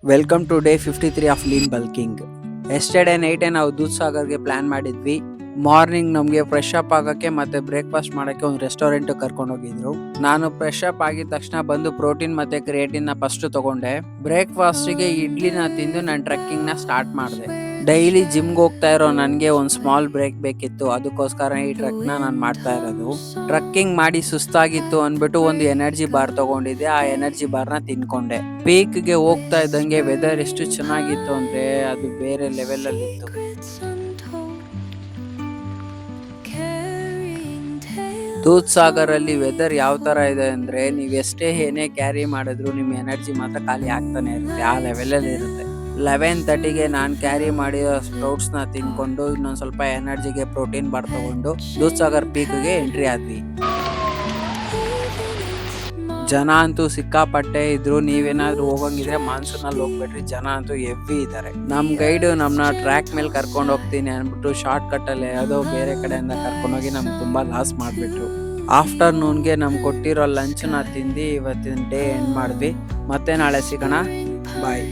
Welcome to day 53 of lean bulking. Yesterday ನೈಟೇ ನಾವು ದೂದ್ ಸಾಗರ್ಗೆ ಪ್ಲಾನ್ ಮಾಡಿದ್ವಿ. ಮಾರ್ನಿಂಗ್ ನಮಗೆ ಫ್ರೆಶ್ ಅಪ್ ಆಗಕ್ಕೆ ಮತ್ತೆ ಬ್ರೇಕ್ಫಾಸ್ಟ್ ಮಾಡಕ್ಕೆ ಒಂದು ರೆಸ್ಟೋರೆಂಟ್ ಕರ್ಕೊಂಡು ಹೋಗಿದ್ರು. ನಾನು ಫ್ರೆಶ್ ಅಪ್ ಆಗಿದ ತಕ್ಷಣ ಬಂದು ಪ್ರೋಟೀನ್ ಮತ್ತೆ ಕ್ರಿಯೇಟಿನ್ ನ ಫಸ್ಟ್ ತಗೊಂಡೆ. ಬ್ರೇಕ್ಫಾಸ್ಟ್ಗೆ ಇಡ್ಲಿನ ತಿಂದು ನಾನು ಟ್ರೆಕ್ಕಿಂಗ್ ನ ಸ್ಟಾರ್ಟ್ ಮಾಡಿದೆ. ಡೈಲಿ ಜಿಮ್ಗೆ ಹೋಗ್ತಾ ಇರೋ ನನಗೆ ಒಂದು ಸ್ಮಾಲ್ ಬ್ರೇಕ್ ಬೇಕಿತ್ತು. ಅದಕ್ಕೋಸ್ಕರ ಈ ಟ್ರೆಕ್ ನ ನಾನು ಮಾಡ್ತಾ ಇರೋದು. ಟ್ರೆಕ್ಕಿಂಗ್ ಮಾಡಿ ಸುಸ್ತಾಗಿತ್ತು ಅಂದ್ಬಿಟ್ಟು ಒಂದು ಎನರ್ಜಿ ಬಾರ್ ತಗೊಂಡಿದ್ದೆ. ಆ ಎನರ್ಜಿ ಬಾರ್ ನ ತಿನ್ಕೊಂಡೆ. ಪೀಕ್ಗೆ ಹೋಗ್ತಾ ಇದ್ದಂಗೆ ವೆದರ್ ಎಷ್ಟು ಚೆನ್ನಾಗಿತ್ತು ಅಂದ್ರೆ ಅದು ಬೇರೆ ಲೆವೆಲ್ ಅಲ್ಲಿ ಇತ್ತು. ದೂದ್ ಸಾಗರ್ ಅಲ್ಲಿ ವೆದರ್ ಯಾವ ತರ ಇದೆ ಅಂದ್ರೆ ನೀವ್ ಎಷ್ಟೇ ಏನೇ ಕ್ಯಾರಿ ಮಾಡಿದ್ರು ನಿಮ್ ಎನರ್ಜಿ ಮಾತ್ರ ಖಾಲಿ ಆಗ್ತಾನೆ ಇರುತ್ತೆ. ಆ ಲೆವೆಲ್ ಅಲ್ಲಿ ಇರುತ್ತೆ. 11:30ಗೆ ನಾನು ಕ್ಯಾರಿ ಮಾಡಿರೋ ಸ್ಪ್ರೌಟ್ಸ್ ನ ತಿನ್ಕೊಂಡು ಇನ್ನೊಂದ್ ಸ್ವಲ್ಪ ಎನರ್ಜಿಗೆ ಪ್ರೋಟೀನ್ ಬಾರ್ ತಗೊಂಡು ದೂದ್ ಸಾಗರ್ ಪೀಕ್ಗೆ ಎಂಟ್ರಿ ಆದ್ವಿ. ಜನ ಅಂತೂ ಸಿಕ್ಕಾಪಟ್ಟೆ ಇದ್ರು. ನೀವೇನಾದ್ರೂ ಹೋಗಂಗಿದ್ರೆ ಮಾನ್ಸೂನ್ ಅಲ್ಲಿ ಹೋಗ್ಬೇಡ್ರಿ, ಜನ ಅಂತೂ ಹೆವಿ ಇದ್ದಾರೆ. ನಮ್ ಗೈಡ್ ನಮ್ನ ಟ್ರ್ಯಾಕ್ ಮೇಲೆ ಕರ್ಕೊಂಡು ಹೋಗ್ತೀನಿ ಅನ್ಬಿಟ್ಟು ಶಾರ್ಟ್ ಕಟ್ ಅಲ್ಲಿ ಯಾವುದೋ ಬೇರೆ ಕಡೆಯಿಂದ ಕರ್ಕೊಂಡೋಗಿ ನಮ್ಗೆ ತುಂಬಾ ಲಾಸ್ ಮಾಡ್ಬಿಟ್ರು. ಆಫ್ಟರ್ನೂನ್ಗೆ ನಮ್ಗೆ ಕೊಟ್ಟಿರೋ ಲಂಚ್ ನ ತಿಂದು ಇವತ್ತಿನ ಡೇ ಎಂಡ್ ಮಾಡಿದ್ವಿ. ಮತ್ತೆ ನಾಳೆ ಸಿಗೋಣ, ಬಾಯ್.